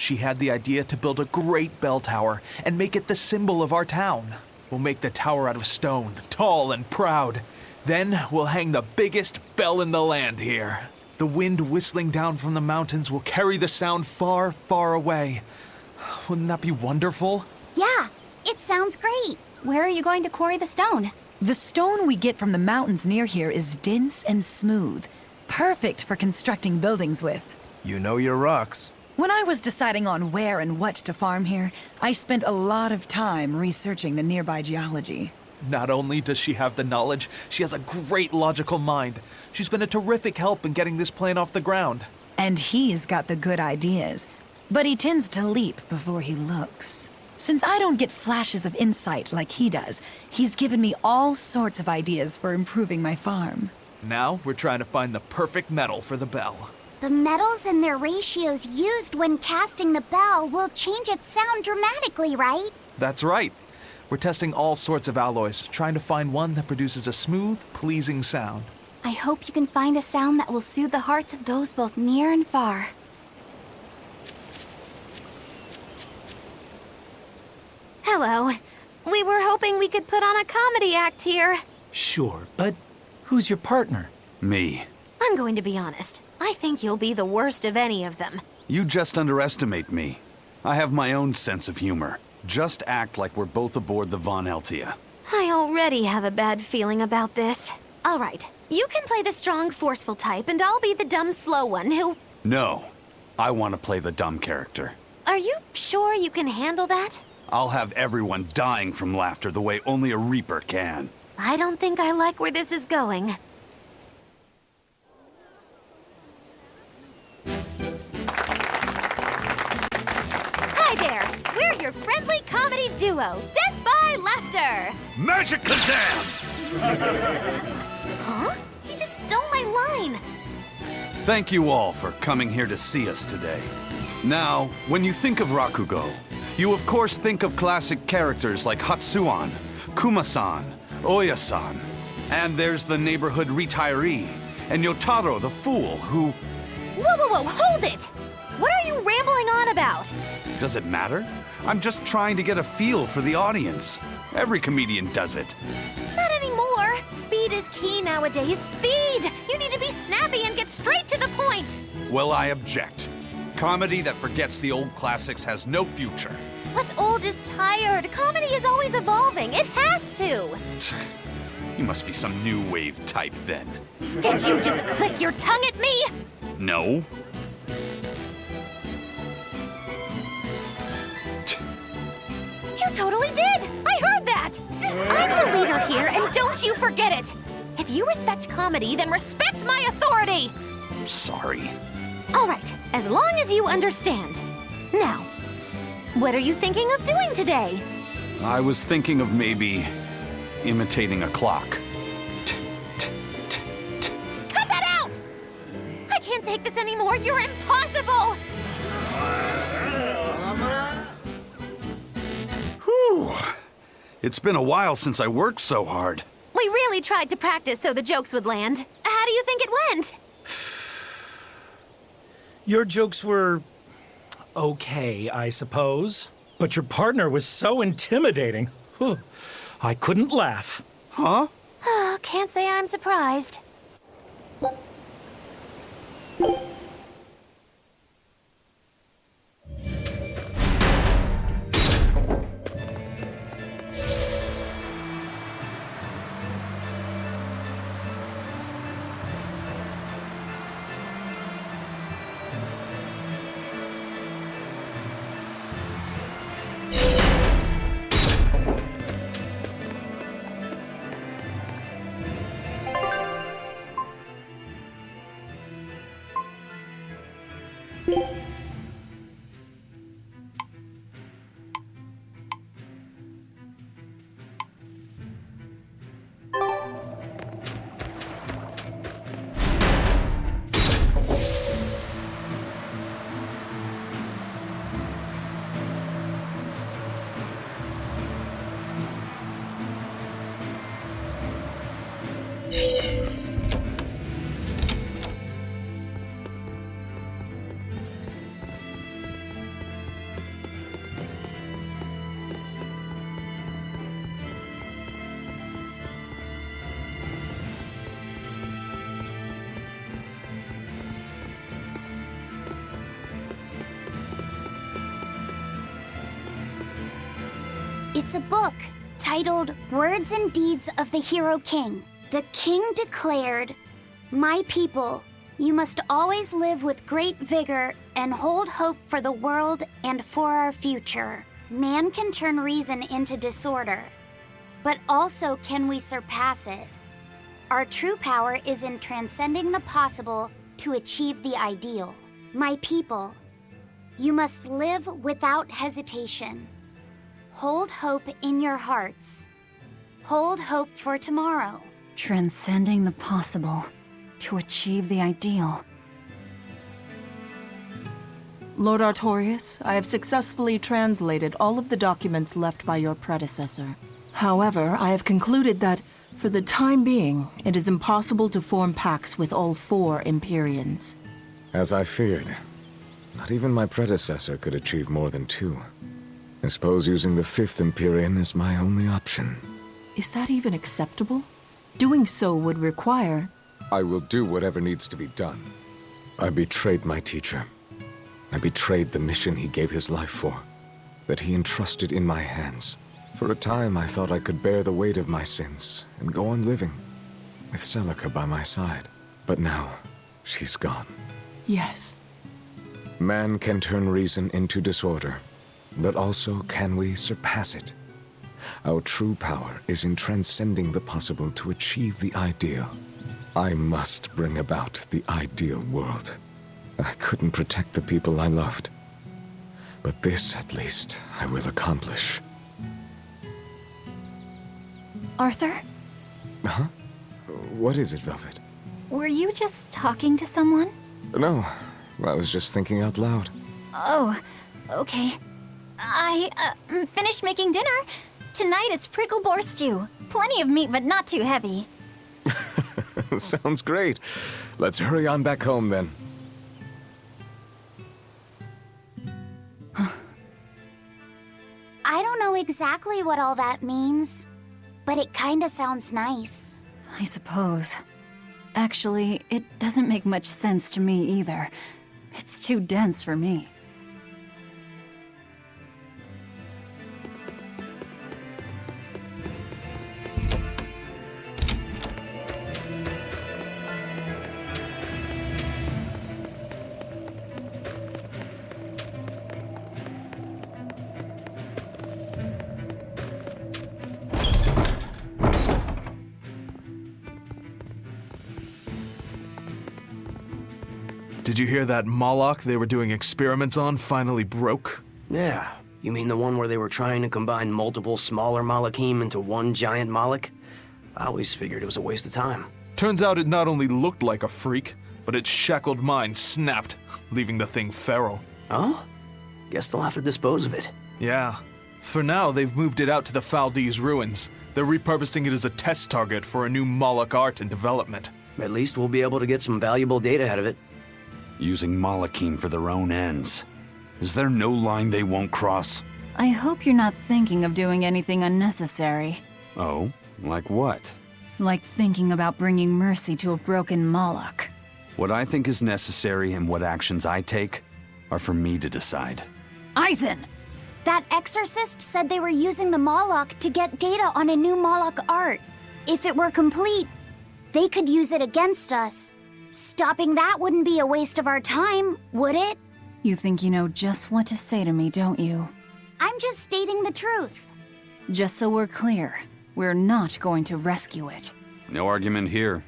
she had the idea to build a great bell tower and make it the symbol of our town. We'll make the tower out of stone, tall and proud. Then we'll hang the biggest bell in the land here. The wind whistling down from the mountains will carry the sound far, far away. Wouldn't that be wonderful? Yeah, it sounds great. Where are you going to quarry the stone? The stone we get from the mountains near here is dense and smooth. Perfect for constructing buildings with. You know your rocks. When I was deciding on where and what to farm here, I spent a lot of time researching the nearby geology. Not only does she have the knowledge, she has a great logical mind. She's been a terrific help in getting this plan off the ground. And he's got the good ideas, but he tends to leap before he looks. Since I don't get flashes of insight like he does, he's given me all sorts of ideas for improving my farm. Now we're trying to find the perfect metal for the bell. The metals and their ratios used when casting the bell will change its sound dramatically, right? That's right. We're testing all sorts of alloys, trying to find one that produces a smooth, pleasing sound. I hope you can find a sound that will soothe the hearts of those both near and far. Hello. We were hoping we could put on a comedy act here. Sure, but who's your partner? Me. I'm going to be honest. I think you'll be the worst of any of them. You just underestimate me. I have my own sense of humor. Just act like we're both aboard the Von Altia. I already have a bad feeling about this. All right, you can play the strong, forceful type, and I'll be the dumb, slow one who... No. I want to play the dumb character. Are you sure you can handle that? I'll have everyone dying from laughter the way only a Reaper can. I don't think I like where this is going. Hi there! We're your friendly comedy duo, Death by Laughter! Magikazam! Huh? He just stole my line! Thank you all for coming here to see us today. Now, when you think of Rakugo, you of course think of classic characters like Hatsuan, Kuma-san, Oya-san, and there's the neighborhood retiree, and Yotaro the fool who... Whoa, whoa, whoa, hold it! What are you rambling on about? Does it matter? I'm just trying to get a feel for the audience. Every comedian does it. Not anymore. Speed is key nowadays. Speed! You need to be snappy and get straight to the point. Well, I object. Comedy that forgets the old classics has no future. What's old is tired. Comedy is always evolving. It has to. You must be some new wave type then. Did you just click your tongue at me? No. You totally did! I heard that! I'm the leader here, and don't you forget it! If you respect comedy, then respect my authority! I'm sorry. All right, as long as you understand. Now, what are you thinking of doing today? I was thinking of maybe imitating a clock. Cut that out! I can't take this anymore. You're impossible! Whew. It's been a while since I worked so hard. We really tried to practice so the jokes would land. How do you think it went? Your jokes were okay, I suppose. But your partner was so intimidating. Whew. I couldn't laugh. Huh? Can't say I'm surprised. It's a book titled Words and Deeds of the Hero King. The king declared, "My people, you must always live with great vigor and hold hope for the world and for our future. Man can turn reason into disorder, but also can we surpass it? Our true power is in transcending the possible to achieve the ideal. My people, you must live without hesitation. Hold hope in your hearts. Hold hope for tomorrow." Transcending the possible to achieve the ideal. Lord Artorius, I have successfully translated all of the documents left by your predecessor. However, I have concluded that, for the time being, it is impossible to form pacts with all 4 Empyreans. As I feared, not even my predecessor could achieve more than 2. I suppose using the 5th Empyrean is my only option. Is that even acceptable? Doing so would require... I will do whatever needs to be done. I betrayed my teacher. I betrayed the mission he gave his life for, that he entrusted in my hands. For a time, I thought I could bear the weight of my sins and go on living, with Celica by my side. But now, she's gone. Yes. Man can turn reason into disorder, but also can we surpass it? Our true power is in transcending the possible to achieve the ideal. I must bring about the ideal world. I couldn't protect the people I loved, but this, at least, I will accomplish. Arthur, Huh? What is it, Velvet? were you just talking to someone? No, I was just thinking out loud. Oh, okay. I finished making dinner. Tonight is prickle boar stew. Plenty of meat, but not too heavy. Sounds great. Let's hurry on back home, then. I don't know exactly what all that means, but it kinda sounds nice. I suppose. Actually, it doesn't make much sense to me either. It's too dense for me. Did you hear that Moloch they were doing experiments on finally broke? Yeah. You mean the one where they were trying to combine multiple smaller Malachim into one giant Moloch? I always figured it was a waste of time. Turns out it not only looked like a freak, but its shackled mind snapped, leaving the thing feral. Oh? Guess they'll have to dispose of it. Yeah. For now, they've moved it out to the Faldee's ruins. They're repurposing it as a test target for a new Moloch art in development. At least we'll be able to get some valuable data out of it. Using Malachim for their own ends. Is there no line they won't cross? I hope you're not thinking of doing anything unnecessary. Oh, like what? Like thinking about bringing mercy to a broken Moloch. What I think is necessary and what actions I take are for me to decide. Eisen! That exorcist said they were using the Moloch to get data on a new Moloch art. If it were complete, they could use it against us. Stopping that wouldn't be a waste of our time, would it? You think you know just what to say to me, don't you? I'm just stating the truth. Just so we're clear, we're not going to rescue it. No argument here.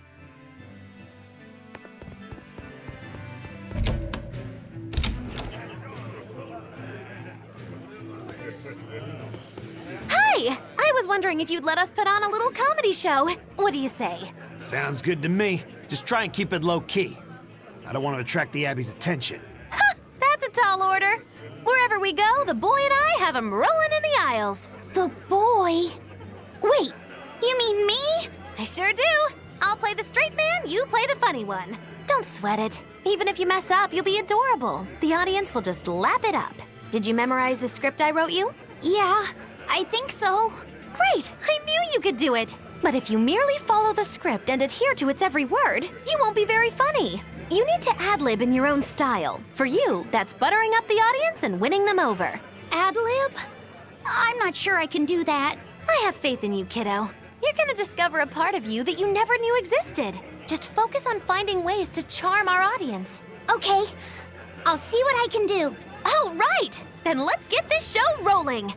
Hi! I was wondering if you'd let us put on a little comedy show. What do you say? Sounds good to me. Just try and keep it low-key. I don't want to attract the Abbey's attention. Ha! That's a tall order. Wherever we go, the boy and I have him rolling in the aisles. The boy? Wait, you mean me? I sure do. I'll play the straight man, you play the funny one. Don't sweat it. Even if you mess up, you'll be adorable. The audience will just lap it up. Did you memorize the script I wrote you? Yeah, I think so. Great! I knew you could do it! But if you merely follow the script and adhere to its every word, you won't be very funny. You need to ad-lib in your own style. For you, that's buttering up the audience and winning them over. Ad-lib? I'm not sure I can do that. I have faith in you, kiddo. You're gonna discover a part of you that you never knew existed. Just focus on finding ways to charm our audience. Okay, I'll see what I can do. Oh, right! Then let's get this show rolling!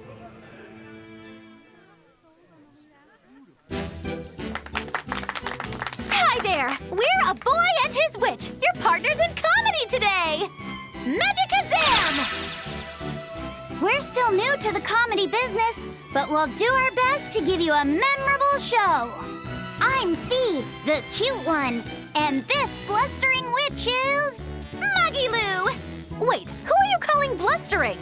Hi there! We're A Boy and His Witch, your partners in comedy today! Magicazam! We're still new to the comedy business, but we'll do our best to give you a memorable show. I'm Fee, the cute one, and this blustering witch is... Magilou! Wait, who are you calling blustering?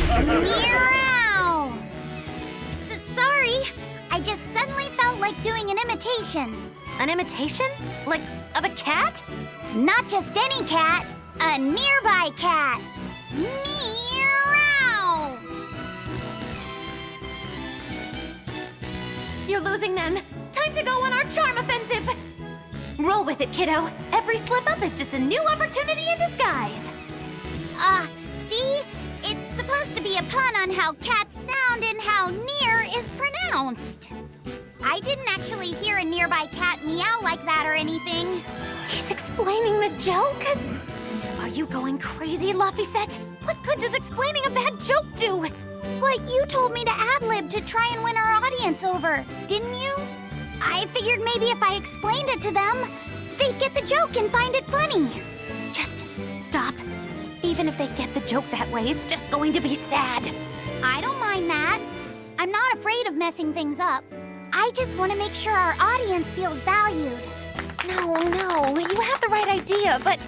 Meow! Sorry, I just suddenly felt like doing an imitation. An imitation? Like, of a cat? Not just any cat, a nearby cat. Meow! You're losing them. Time to go on our charm offensive. Roll with it, kiddo. Every slip-up is just a new opportunity in disguise. See? It's supposed to be a pun on how cats sound and how near is pronounced. I didn't actually hear a nearby cat meow like that or anything. He's explaining the joke? Are you going crazy, Laphicet? What good does explaining a bad joke do? But you told me to ad-lib to try and win our audience over, didn't you? I figured maybe if I explained it to them, they'd get the joke and find it funny. Just stop. Even if they get the joke that way, it's just going to be sad. I don't mind that. I'm not afraid of messing things up. I just want to make sure our audience feels valued. No, you have the right idea, but...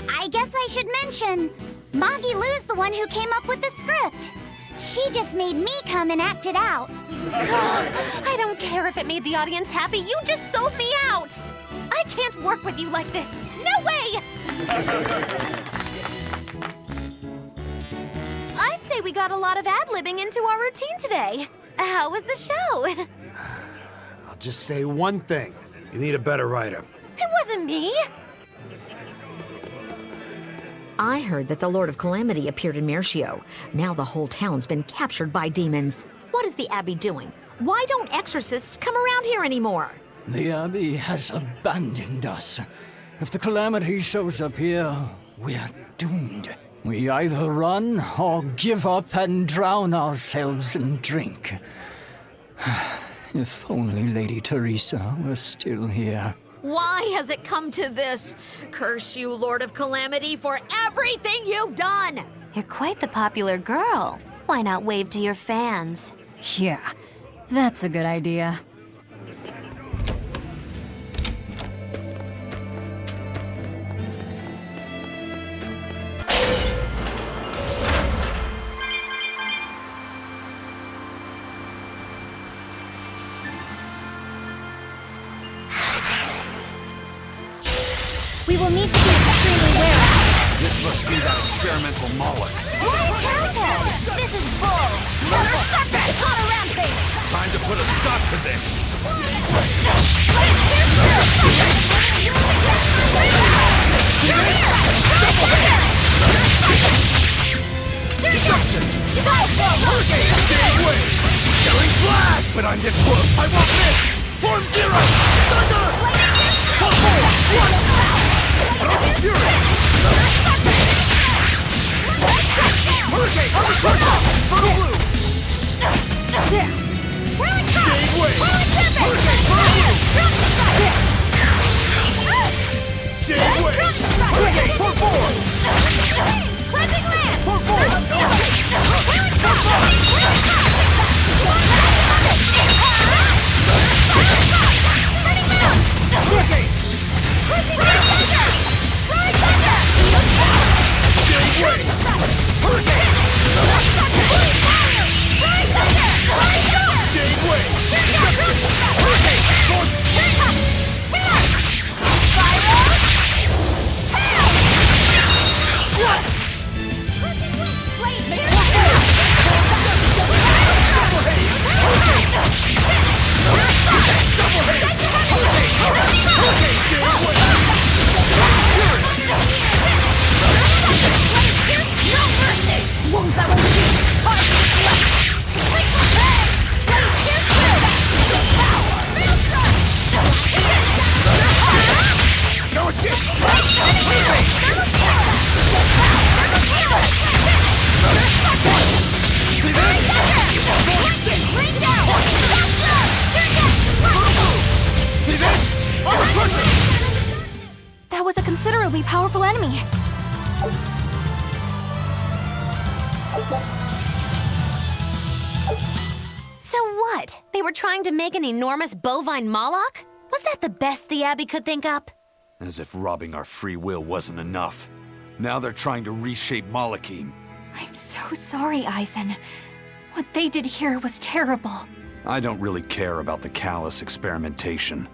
I guess I should mention, Magilou's the one who came up with the script. She just made me come and act it out. I don't care if it made the audience happy, you just sold me out! I can't work with you like this. No way! I'd say we got a lot of ad-libbing into our routine today. How was the show? I'll just say one thing. You need a better writer. It wasn't me. I heard that the Lord of Calamity appeared in Mercio. Now the whole town's been captured by demons. What is the Abbey doing? Why don't exorcists come around here anymore? The Abbey has abandoned us. If the Calamity shows up here, we're doomed. We either run or give up and drown ourselves in drink. If only Lady Teresa were still here. Why has it come to this? Curse you, Lord of Calamity, for everything you've done! You're quite the popular girl. Why not wave to your fans? Yeah, that's a good idea. We will need to be extremely wary. This must be that experimental Moloch. This is bull. It's on a rampage. Time to put a stop to this. Killing flash! But I'm this close, I won't miss! Form zero! Thunder! Fury! Hurricane! Fertile blue! Jade wave! Hurricane! Fertile blue! Jade wave! Hurricane! For four! Cleansing land. For four! Hurricane! Jade wave! Hurricane! incredibly powerful enemy. So what? They were trying to make an enormous bovine Moloch? Was that the best the Abbey could think up? As if robbing our free will wasn't enough. Now they're trying to reshape Malachim. I'm so sorry, Eisen. What they did here was terrible. I don't really care about the callous experimentation.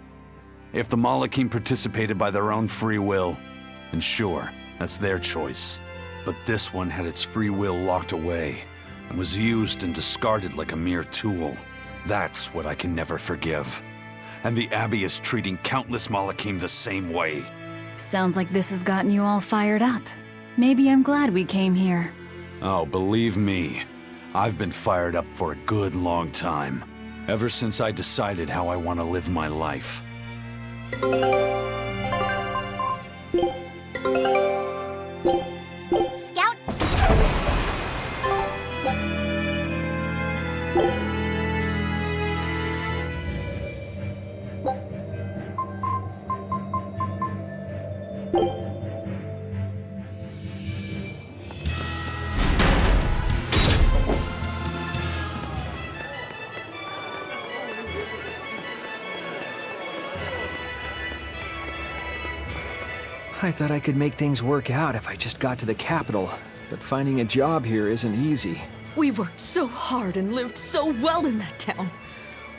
If the Malachim participated by their own free will, then sure, that's their choice. But this one had its free will locked away, and was used and discarded like a mere tool. That's what I can never forgive. And the Abbey is treating countless Malachim the same way. Sounds like this has gotten you all fired up. Maybe I'm glad we came here. Oh, believe me, I've been fired up for a good long time. Ever since I decided how I want to live my life. Scout. I thought I could make things work out if I just got to the capital, but finding a job here isn't easy. We worked so hard and lived so well in that town.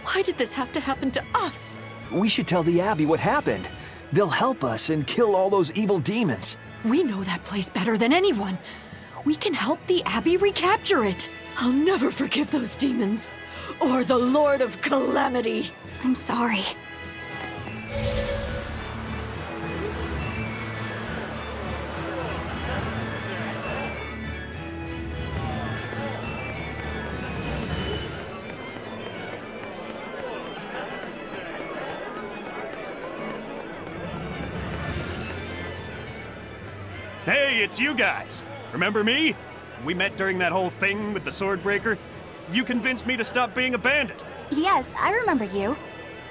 Why did this have to happen to us? We should tell the Abbey what happened. They'll help us and kill all those evil demons. We know that place better than anyone. We can help the Abbey recapture it. I'll never forgive those demons. Or the Lord of Calamity. I'm sorry. Hey, it's you guys. Remember me? We met during that whole thing with the Swordbreaker. You convinced me to stop being a bandit. Yes, I remember you.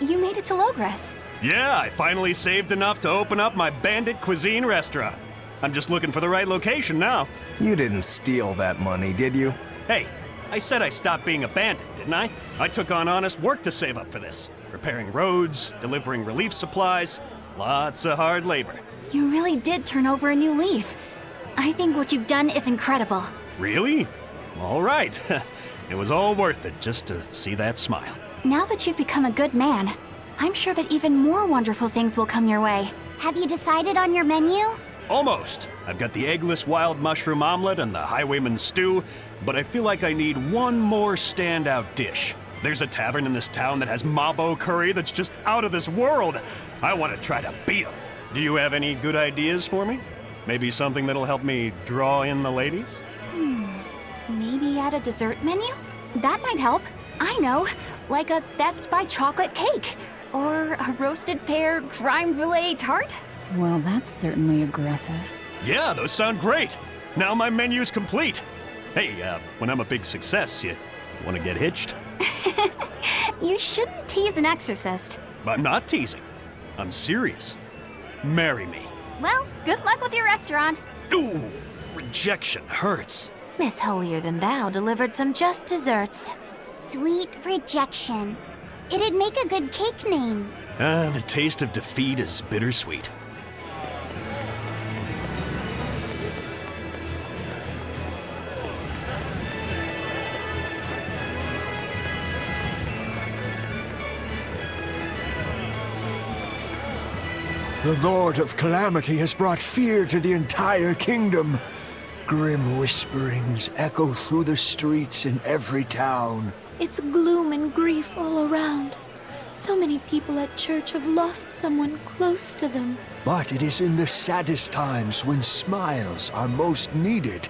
You made it to Loegres. Yeah, I finally saved enough to open up my bandit cuisine restaurant. I'm just looking for the right location now. You didn't steal that money, did you? Hey, I said I stopped being a bandit, didn't I? I took on honest work to save up for this. Repairing roads, delivering relief supplies, lots of hard labor. You really did turn over a new leaf. I think what you've done is incredible. Really? All right. It was all worth it just to see that smile. Now that you've become a good man, I'm sure that even more wonderful things will come your way. Have you decided on your menu? Almost. I've got the eggless wild mushroom omelet and the highwayman's stew, but I feel like I need one more standout dish. There's a tavern in this town that has mabo curry that's just out of this world. I want to try to beat them. Do you have any good ideas for me? Maybe something that'll help me draw in the ladies? Maybe add a dessert menu? That might help. I know, like a theft by chocolate cake. Or a roasted pear creme brulee tart? Well, that's certainly aggressive. Yeah, those sound great. Now my menu's complete. Hey, when I'm a big success, you want to get hitched? You shouldn't tease an exorcist. I'm not teasing. I'm serious. Marry me. Well, good luck with your restaurant. Ooh, rejection hurts. Miss Holier Than Thou delivered some just desserts. Sweet rejection. It'd make a good cake name. The taste of defeat is bittersweet. The Lord of Calamity has brought fear to the entire kingdom. Grim whisperings echo through the streets in every town. It's gloom and grief all around. So many people at church have lost someone close to them. But it is in the saddest times when smiles are most needed.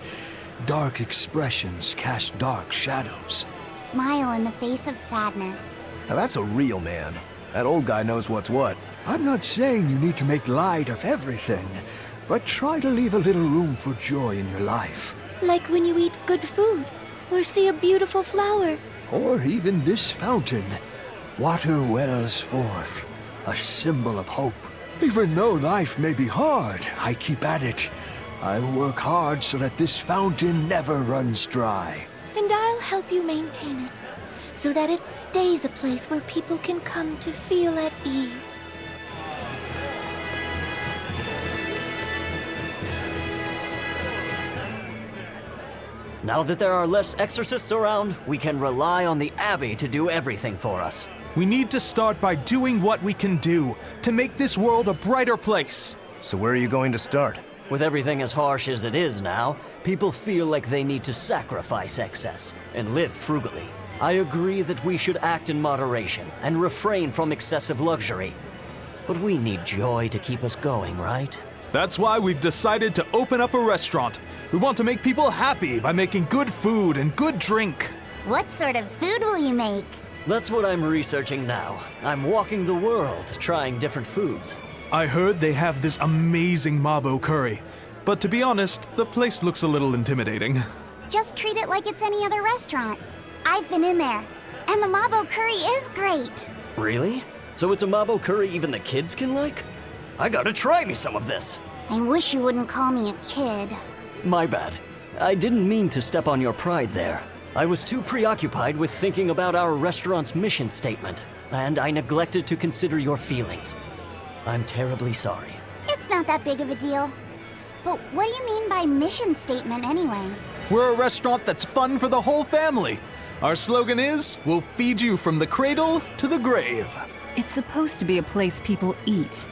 Dark expressions cast dark shadows. Smile in the face of sadness. Now that's a real man. That old guy knows what's what. I'm not saying you need to make light of everything, but try to leave a little room for joy in your life. Like when you eat good food, or see a beautiful flower. Or even this fountain. Water wells forth, a symbol of hope. Even though life may be hard, I keep at it. I'll work hard so that this fountain never runs dry. And I'll help you maintain it, so that it stays a place where people can come to feel at ease. Now that there are less exorcists around, we can rely on the Abbey to do everything for us. We need to start by doing what we can do to make this world a brighter place. So where are you going to start? With everything as harsh as it is now, people feel like they need to sacrifice excess and live frugally. I agree that we should act in moderation and refrain from excessive luxury. But we need joy to keep us going, right? That's why we've decided to open up a restaurant. We want to make people happy by making good food and good drink. What sort of food will you make? That's what I'm researching now. I'm walking the world, trying different foods. I heard they have this amazing Mabo curry. But to be honest, the place looks a little intimidating. Just treat it like it's any other restaurant. I've been in there, and the Mabo curry is great. Really? So it's a Mabo curry even the kids can like? I gotta try me some of this. I wish you wouldn't call me a kid. My bad. I didn't mean to step on your pride there. I was too preoccupied with thinking about our restaurant's mission statement, and I neglected to consider your feelings. I'm terribly sorry. It's not that big of a deal. But what do you mean by mission statement anyway? We're a restaurant that's fun for the whole family. Our slogan is, we'll feed you from the cradle to the grave. It's supposed to be a place people eat.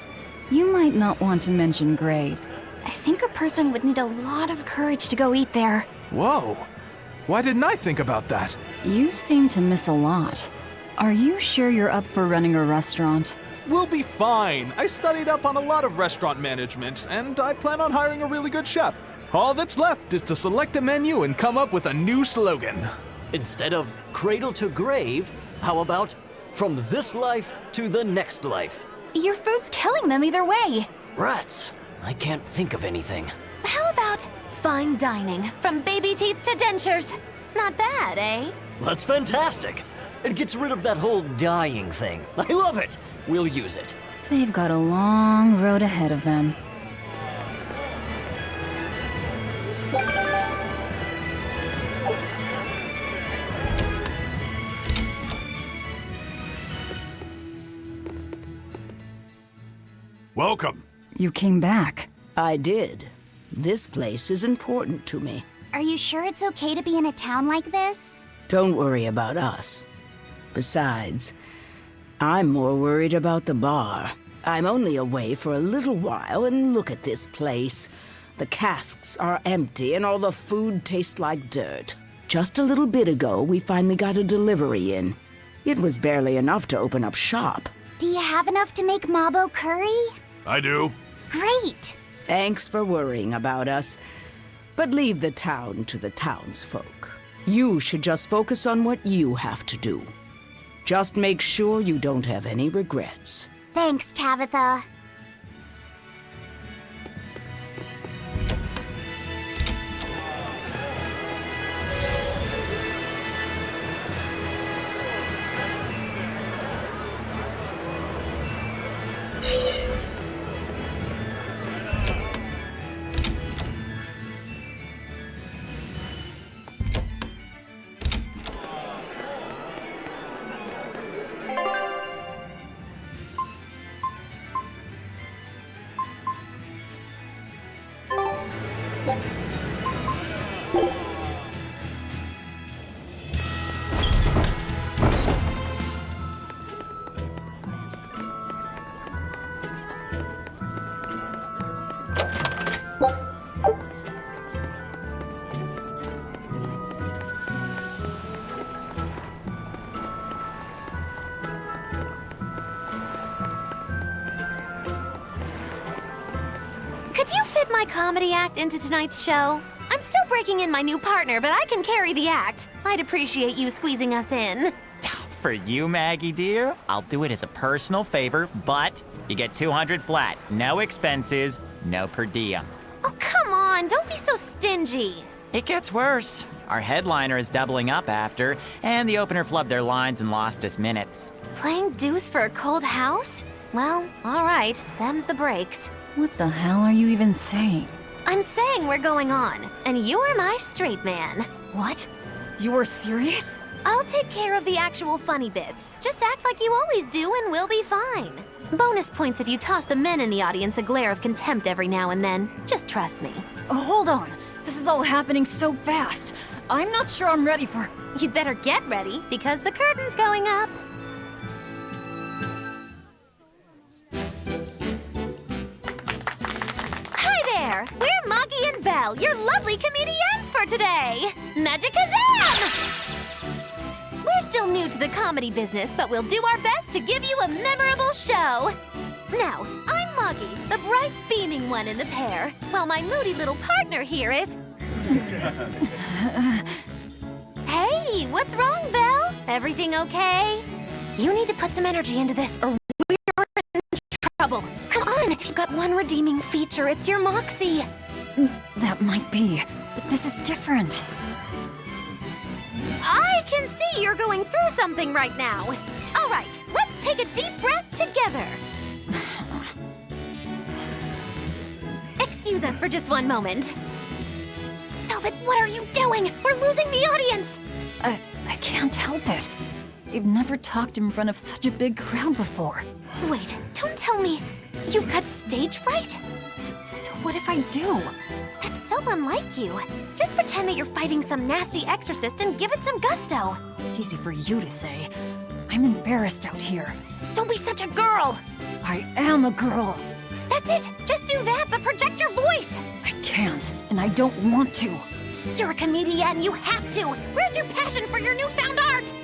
You might not want to mention graves. I think a person would need a lot of courage to go eat there. Whoa. Why didn't I think about that? You seem to miss a lot. Are you sure you're up for running a restaurant? We'll be fine. I studied up on a lot of restaurant management, and I plan on hiring a really good chef. All that's left is to select a menu and come up with a new slogan. Instead of cradle to grave, how about from this life to the next life? Your food's killing them either way. Rats. I can't think of anything. How about fine dining, from baby teeth to dentures? Not bad, eh? That's fantastic. It gets rid of that whole dying thing. I love it. We'll use it. They've got a long road ahead of them. Welcome. You came back. I did. This place is important to me. Are you sure it's okay to be in a town like this? Don't worry about us. Besides, I'm more worried about the bar. I'm only away for a little while, and look at this place. The casks are empty, and all the food tastes like dirt. Just a little bit ago, we finally got a delivery in. It was barely enough to open up shop. Do you have enough to make Mabo curry? I do. Great! Thanks for worrying about us. But leave the town to the townsfolk. You should just focus on what you have to do. Just make sure you don't have any regrets. Thanks, Tabitha. Could you fit my comedy act into tonight's show? I'm still breaking in my new partner, but I can carry the act. I'd appreciate you squeezing us in. For you, Maggie dear, I'll do it as a personal favor, but you get 200 flat. No expenses, no per diem. Oh, come on, don't be so stingy. It gets worse. Our headliner is doubling up after, and the opener flubbed their lines and lost us minutes. Playing deuce for a cold house? Well, all right. Them's the breaks. What the hell are you even saying? I'm saying we're going on, and you're my straight man. What? You're serious? I'll take care of the actual funny bits. Just act like you always do and we'll be fine. Bonus points if you toss the men in the audience a glare of contempt every now and then. Just trust me. Oh, hold on. This is all happening so fast. I'm not sure I'm ready for... You'd better get ready, because the curtain's going up. Hi there! We're Maggie and Val, your lovely comedians for today! Magikazam! We're still new to the comedy business, but we'll do our best to give you a memorable show. Now, I'm Maggie, the bright, beaming one in the pair, while my moody little partner here is... Hey, what's wrong, Val? Everything okay? You need to put some energy into this, or we're in trouble. Come on, you've got one redeeming feature. It's your moxie. That might be, but this is different. I can see you're going through something right now. All right, let's take a deep breath together. Excuse us for just one moment. Velvet, what are you doing? We're losing the audience! I can't help it. I've never talked in front of such a big crowd before. Wait, don't tell me you've got stage fright? So what if I do? That's so unlike you. Just pretend that you're fighting some nasty exorcist and give it some gusto. Easy for you to say. I'm embarrassed out here. Don't be such a girl! I am a girl. That's it! Just do that, but project your voice! I can't, and I don't want to. You're a comedian, you have to! Where's your passion for your newfound art?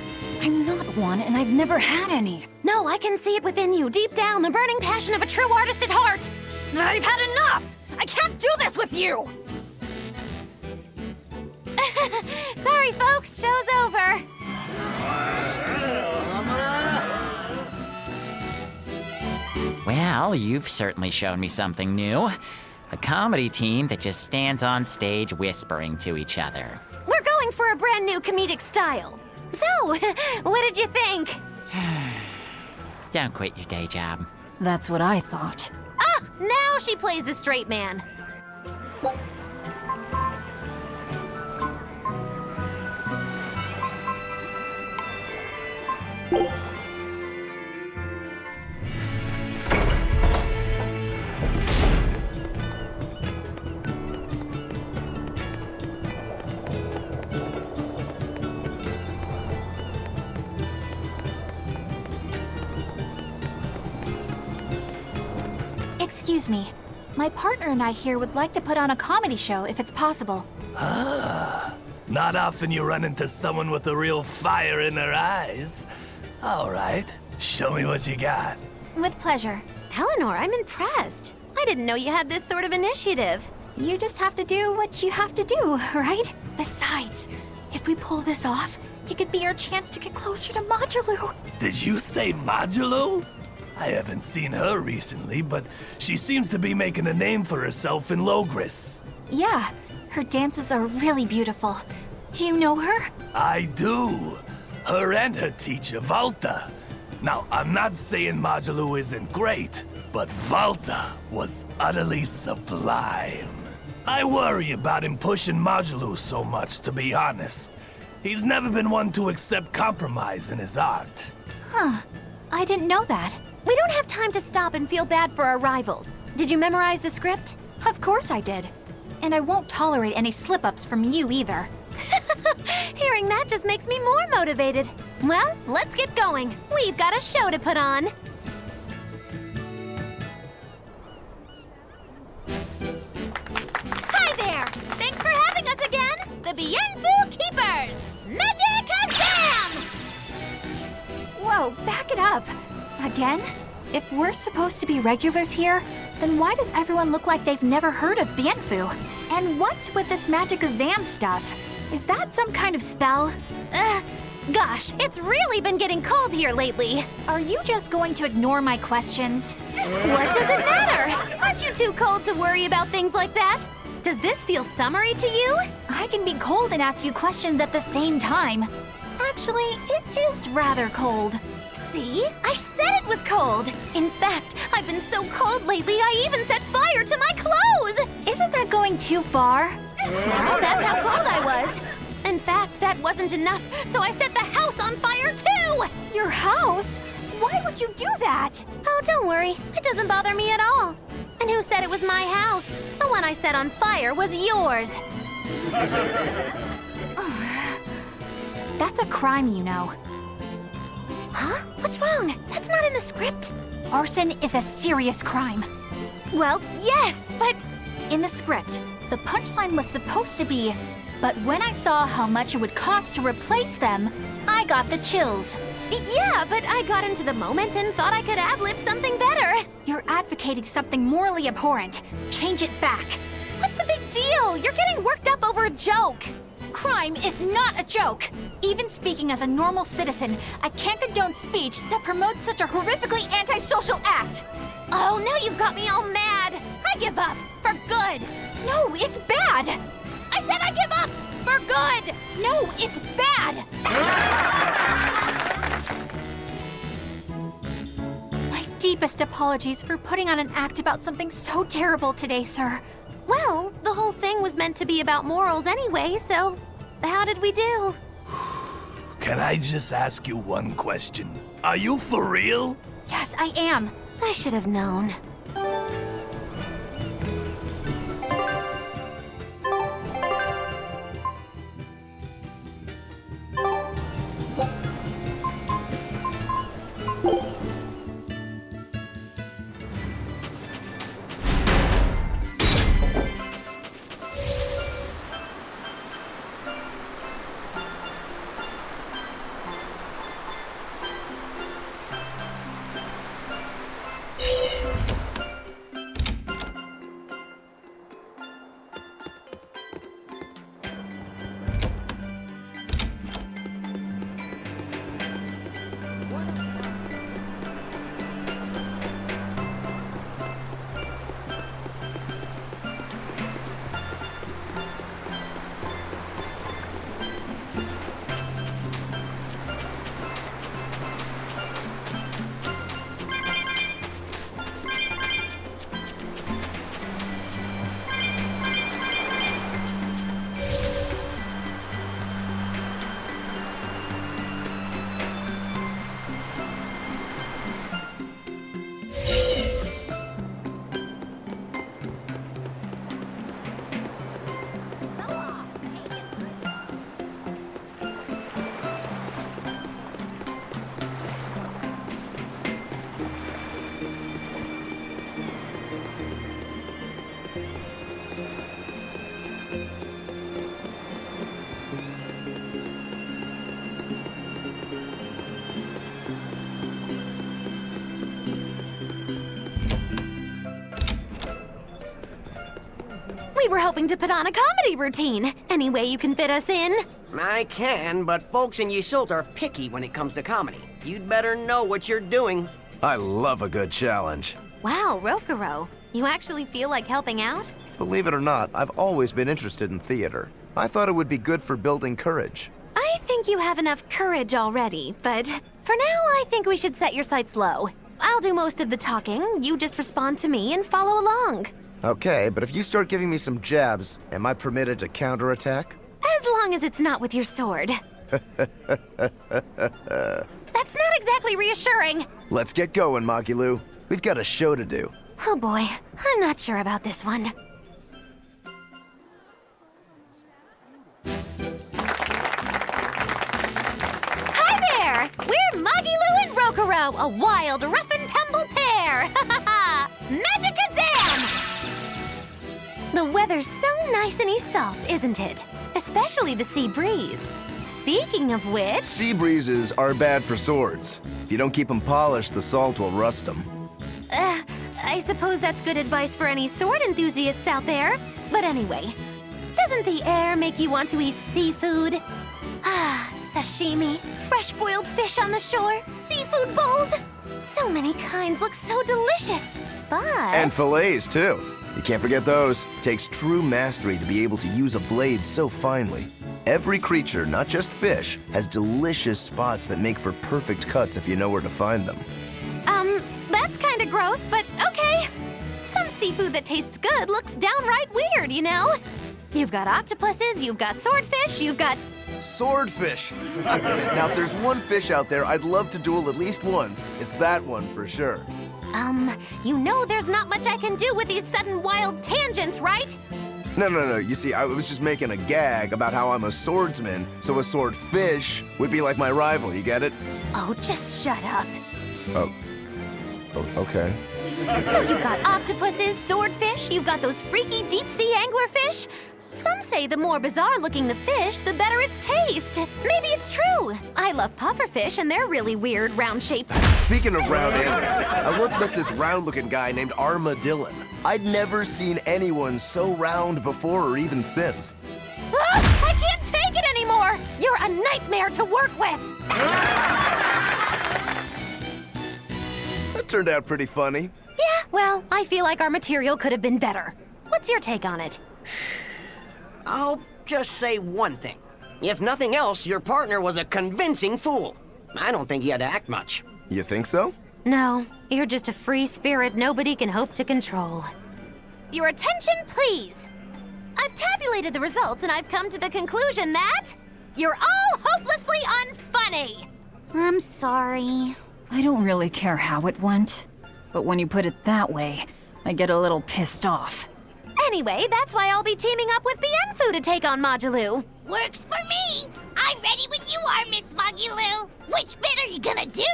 I'm not one, and I've never had any. No, I can see it within you, deep down, the burning passion of a true artist at heart! I've had enough! I can't do this with you! Sorry, folks, show's over. Well, you've certainly shown me something new. A comedy team that just stands on stage whispering to each other. We're going for a brand new comedic style. So, what did you think? Don't quit your day job. That's what I thought. Ah, now she plays the straight man. Excuse me. My partner and I here would like to put on a comedy show if it's possible. Ah, not often you run into someone with a real fire in their eyes. All right, show me what you got. With pleasure. Eleanor, I'm impressed. I didn't know you had this sort of initiative. You just have to do what you have to do, right? Besides, if we pull this off, it could be our chance to get closer to Majielu. Did you say Majielu? I haven't seen her recently, but she seems to be making a name for herself in Loegres. Yeah, her dances are really beautiful. Do you know her? I do. Her and her teacher, Valta. Now, I'm not saying Majielu isn't great, but Valta was utterly sublime. I worry about him pushing Majielu so much, to be honest. He's never been one to accept compromise in his art. Huh. I didn't know that. We don't have time to stop and feel bad for our rivals. Did you memorize the script? Of course I did. And I won't tolerate any slip-ups from you either. Hearing that just makes me more motivated. Well, let's get going. We've got a show to put on. Hi there! Thanks for having us again! The Bienfu Keepers! Magikazam! Whoa, back it up. Again? If we're supposed to be regulars here, then why does everyone look like they've never heard of Bienfu? And what's with this Magikazam stuff? Is that some kind of spell? Gosh, it's really been getting cold here lately. Are you just going to ignore my questions? What does it matter? Aren't you too cold to worry about things like that? Does this feel summery to you? I can be cold and ask you questions at the same time. Actually, it is rather cold. See? I said it was cold! In fact, I've been so cold lately, I even set fire to my clothes! Isn't that going too far? No, that's how cold I was. In fact, that wasn't enough, so I set the house on fire too! Your house? Why would you do that? Oh, don't worry. It doesn't bother me at all. And who said it was my house? The one I set on fire was yours. That's a crime, you know. Huh? What's wrong? That's not in the script. Arson is a serious crime. Well, yes, but... In the script, the punchline was supposed to be, but when I saw how much it would cost to replace them, I got the chills. Yeah, but I got into the moment and thought I could ad-lib something better. You're advocating something morally abhorrent. Change it back. What's the big deal? You're getting worked up over a joke. Crime is not a joke. Even speaking as a normal citizen, I can't condone speech that promotes such a horrifically antisocial act. Oh, now you've got me all mad. I give up. For good. No, it's bad. I said I give up. For good. No, it's bad. My deepest apologies for putting on an act about something so terrible today, sir. Well, the whole thing was meant to be about morals anyway, so how did we do? Can I just ask you one question? Are you for real? Yes, I am. I should have known. We were hoping to put on a comedy routine. Any way you can fit us in? I can, but folks in Yseult are picky when it comes to comedy. You'd better know what you're doing. I love a good challenge. Wow, Rokuro. You actually feel like helping out? Believe it or not, I've always been interested in theater. I thought it would be good for building courage. I think you have enough courage already, but for now I think we should set your sights low. I'll do most of the talking, you just respond to me and follow along. Okay, but if you start giving me some jabs, am I permitted to counterattack? As long as it's not with your sword. That's not exactly reassuring. Let's get going, Magilou. We've got a show to do. Oh boy, I'm not sure about this one. Hi there! We're Magilou and Rokuro, a wild, rough and tumble pair! Magikazam! The weather's so nice in Yseult, isn't it? Especially the sea breeze. Speaking of which... Sea breezes are bad for swords. If you don't keep them polished, the salt will rust them. I suppose that's good advice for any sword enthusiasts out there. But anyway, doesn't the air make you want to eat seafood? Ah, sashimi, fresh-boiled fish on the shore, seafood bowls. So many kinds look so delicious, but... And fillets, too. You can't forget those. It takes true mastery to be able to use a blade so finely. Every creature, not just fish, has delicious spots that make for perfect cuts if you know where to find them. That's kinda gross, but okay. Some seafood that tastes good looks downright weird, you know? You've got octopuses, you've got swordfish, you've got... Swordfish! Now, if there's one fish out there I'd love to duel at least once, it's that one for sure. You know there's not much I can do with these sudden wild tangents, right? No. You see, I was just making a gag about how I'm a swordsman, so a swordfish would be like my rival, you get it? Oh, just shut up. Oh, okay. So you've got octopuses, swordfish, you've got those freaky deep-sea anglerfish. Some say the more bizarre-looking the fish, the better its taste. Maybe it's true. I love pufferfish, and they're really weird, round-shaped. Speaking of round animals, I once met this round-looking guy named Armadillon. I'd never seen anyone so round before or even since. I can't take it anymore! You're a nightmare to work with! That turned out pretty funny. Yeah, well, I feel like our material could have been better. What's your take on it? I'll just say one thing. If nothing else, your partner was a convincing fool. I don't think he had to act much. You think so? No, you're just a free spirit nobody can hope to control. Your attention, please! I've tabulated the results and I've come to the conclusion that you're all hopelessly unfunny! I'm sorry. I don't really care how it went, but when you put it that way, I get a little pissed off. Anyway, that's why I'll be teaming up with Bienfu to take on Majielu. Works for me! I'm ready when you are, Miss Magilou! Which bit are you gonna do?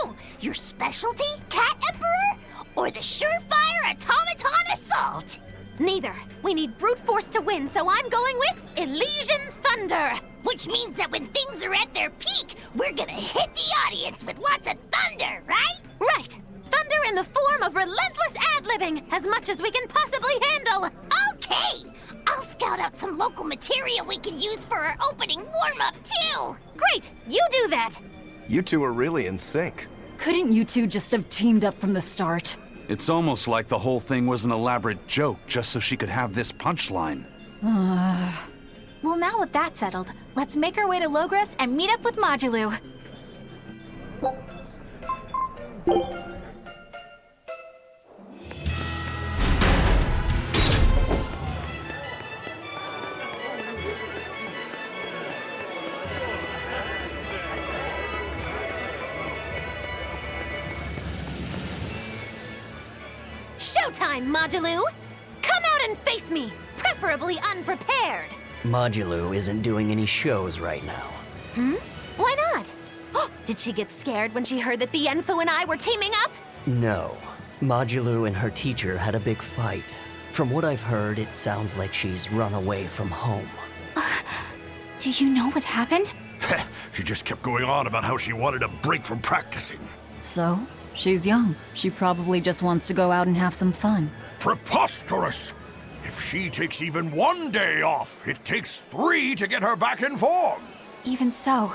Your specialty, Cat Emperor? Or the surefire automaton assault? Neither. We need brute force to win, so I'm going with Elysian Thunder! Which means that when things are at their peak, we're gonna hit the audience with lots of thunder, right? Right! Thunder in the form of relentless ad-libbing, as much as we can possibly handle! Okay! I'll scout out some local material we can use for our opening warm-up, too! Great! You do that! You two are really in sync. Couldn't you two just have teamed up from the start? It's almost like the whole thing was an elaborate joke just so she could have this punchline. Well, now with that settled, let's make our way to Loegres and meet up with Majielu. Showtime, Majielu! Come out and face me, preferably unprepared! Majielu isn't doing any shows right now. Why not? Did she get scared when she heard that Bienfu and I were teaming up? No. Majielu and her teacher had a big fight. From what I've heard, it sounds like she's run away from home. Do you know what happened? She just kept going on about how she wanted a break from practicing. So, she's young. She probably just wants to go out and have some fun. Preposterous! If she takes even one day off, it takes 3 to get her back in form. Even so,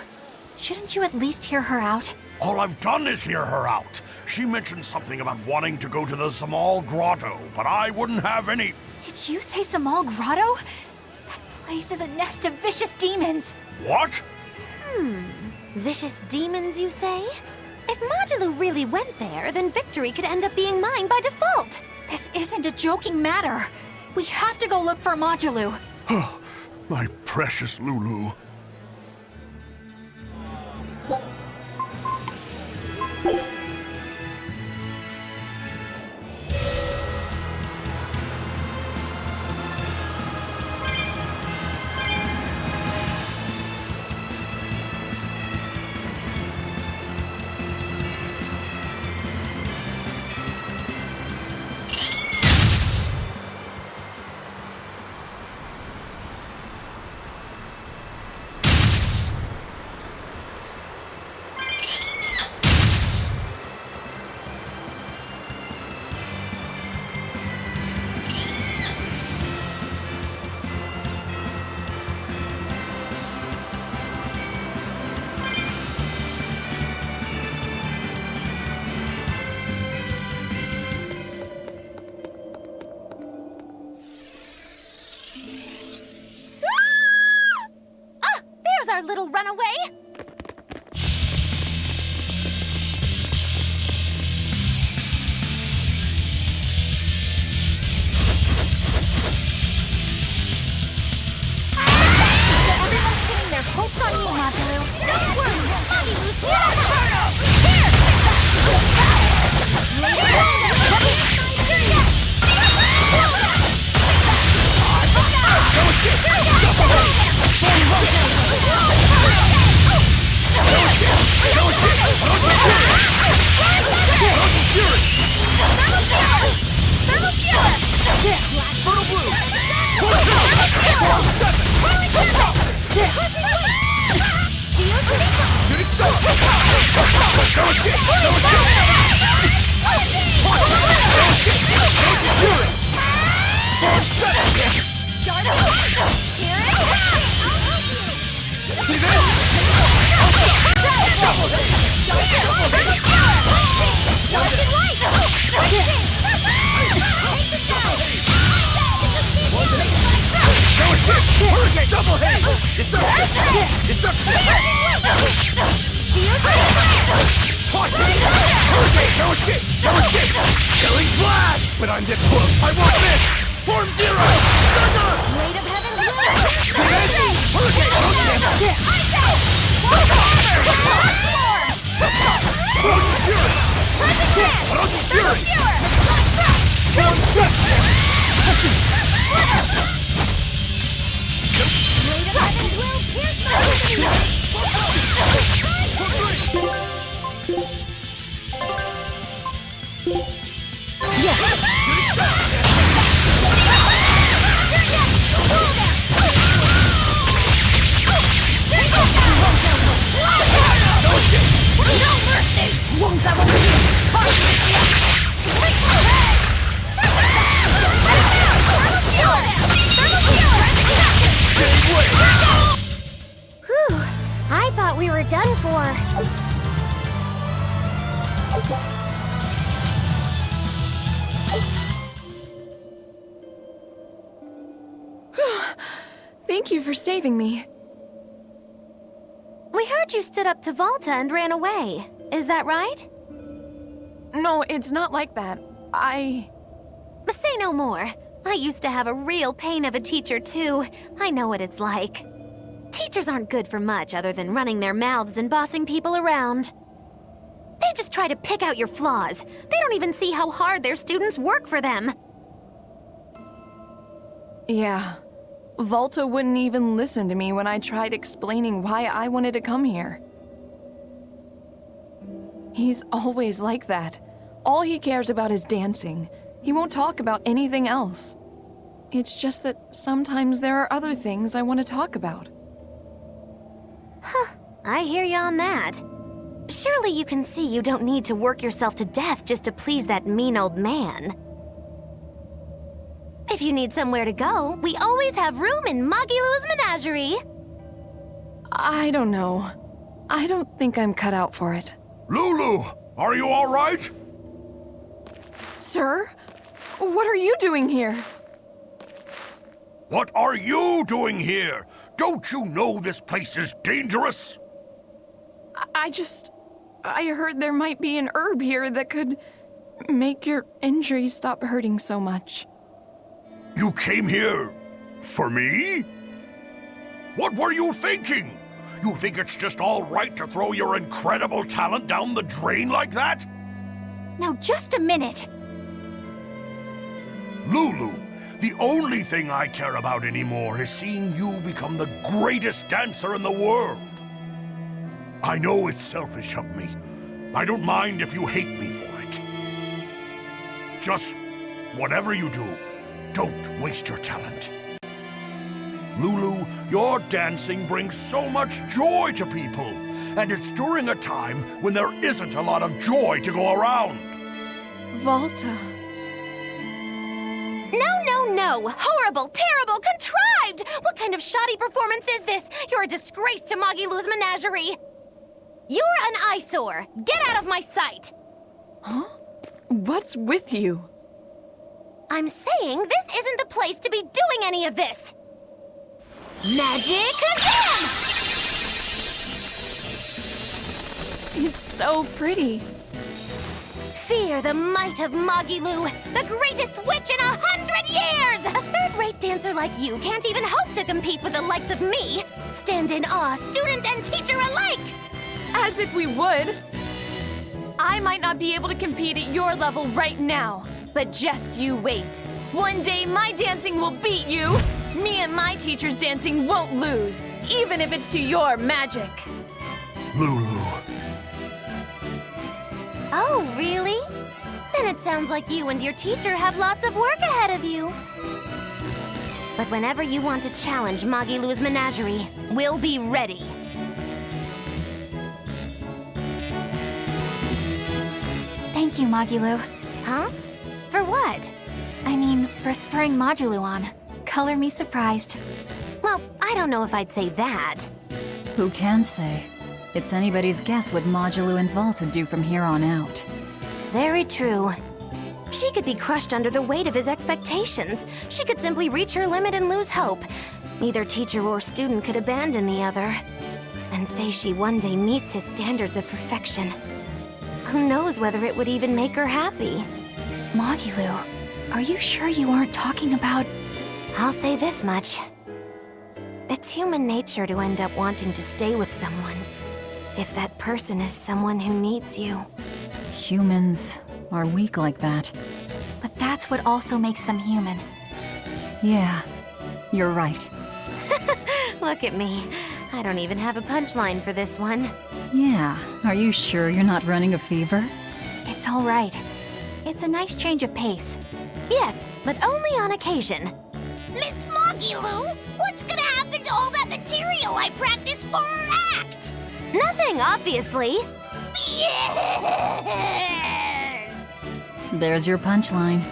shouldn't you at least hear her out? All I've done is hear her out. She mentioned something about wanting to go to the Zamal Grotto, but I wouldn't have any... Did you say Zamal Grotto? That place is a nest of vicious demons. What? Vicious demons, you say? If Majielu really went there, then victory could end up being mine by default. This isn't a joking matter. We have to go look for Majielu. My precious Lulu. Killing Flash! But I'm this close, I won't miss! Form Zero! Thunder! Blade of Heaven Whew, I thought we were done for. Thank you for saving me. We heard you stood up to Volta and ran away. Is that right? No, it's not like that. Say no more. I used to have a real pain of a teacher, too. I know what it's like. Teachers aren't good for much other than running their mouths and bossing people around. They just try to pick out your flaws. They don't even see how hard their students work for them. Yeah. Volta wouldn't even listen to me when I tried explaining why I wanted to come here. He's always like that. All he cares about is dancing. He won't talk about anything else. It's just that sometimes there are other things I want to talk about. Huh, I hear you on that. Surely you can see you don't need to work yourself to death just to please that mean old man. If you need somewhere to go, we always have room in Magilou's Menagerie. I don't know. I don't think I'm cut out for it. Lulu, are you all right? Sir? What are you doing here? What are you doing here? Don't you know this place is dangerous? I heard there might be an herb here that could make your injuries stop hurting so much. You came here for me? What were you thinking? You think it's just all right to throw your incredible talent down the drain like that? Now, just a minute. Lulu, the only thing I care about anymore is seeing you become the greatest dancer in the world. I know it's selfish of me. I don't mind if you hate me for it. Just whatever you do, don't waste your talent. Lulu, your dancing brings so much joy to people, and it's during a time when there isn't a lot of joy to go around. Volta. No! Horrible, terrible, contrived! What kind of shoddy performance is this? You're a disgrace to Magilou's Menagerie! You're an eyesore! Get out of my sight! Huh? What's with you? I'm saying this isn't the place to be doing any of this! Magic Kazam! It's so pretty. Fear the might of Magilou, the greatest witch in 100 years! A third-rate dancer like you can't even hope to compete with the likes of me. Stand in awe, student and teacher alike! As if we would. I might not be able to compete at your level right now, but just you wait. One day my dancing will beat you. Me and my teacher's dancing won't lose, even if it's to your magic. Lulu. Oh, really? Then it sounds like you and your teacher have lots of work ahead of you. But whenever you want to challenge Magilou's Menagerie, we'll be ready. Thank you, Magilou. Huh? For what? I mean, for spurring Magilou on. Color me surprised. Well, I don't know if I'd say that. Who can say? It's anybody's guess what Majielu and Volta do from here on out. Very true. She could be crushed under the weight of his expectations. She could simply reach her limit and lose hope. Neither teacher or student could abandon the other. And say she one day meets his standards of perfection. Who knows whether it would even make her happy? Magilou, are you sure you aren't talking about... I'll say this much. It's human nature to end up wanting to stay with someone, if that person is someone who needs you. Humans are weak like that. But that's what also makes them human. Yeah, you're right. Look at me. I don't even have a punchline for this one. Yeah, are you sure you're not running a fever? It's all right. It's a nice change of pace. Yes, but only on occasion. Miss Magilou, what's gonna happen to all that material I practiced for our act? Nothing, obviously. Yeah! There's your punchline.